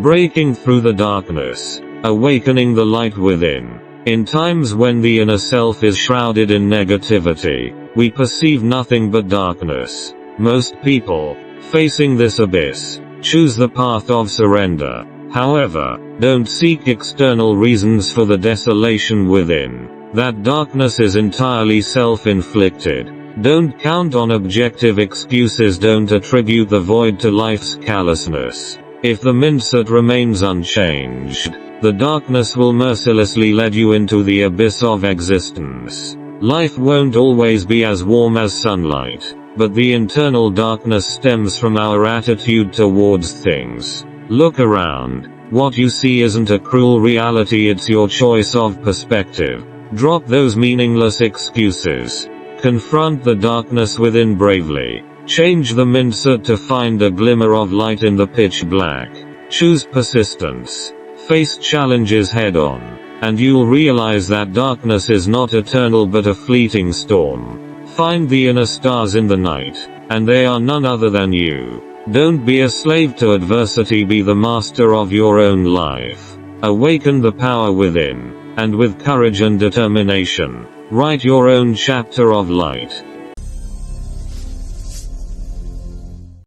breaking through the darkness, awakening the light within. In times when the inner self is shrouded in negativity, we perceive nothing but darkness. Most people, facing this abyss, choose the path of surrender. However, don't seek external reasons for the desolation within. That darkness is entirely self-inflicted. Don't count on objective excuses. Don't attribute the void to life's callousness. If the mindset remains unchanged, the darkness will mercilessly lead you into the abyss of existence. Life won't always be as warm as sunlight, but the internal darkness stems from our attitude towards things. Look around. What you see isn't a cruel reality, it's your choice of perspective. Drop those meaningless excuses. Confront the darkness within bravely. Change the mindset to find a glimmer of light in the pitch black. Choose persistence. Face challenges head on, and you'll realize that darkness is not eternal but a fleeting storm. Find the inner stars in the night, and they are none other than you. Don't be a slave to adversity, be the master of your own life. Awaken the power within, and with courage and determination, write your own chapter of light.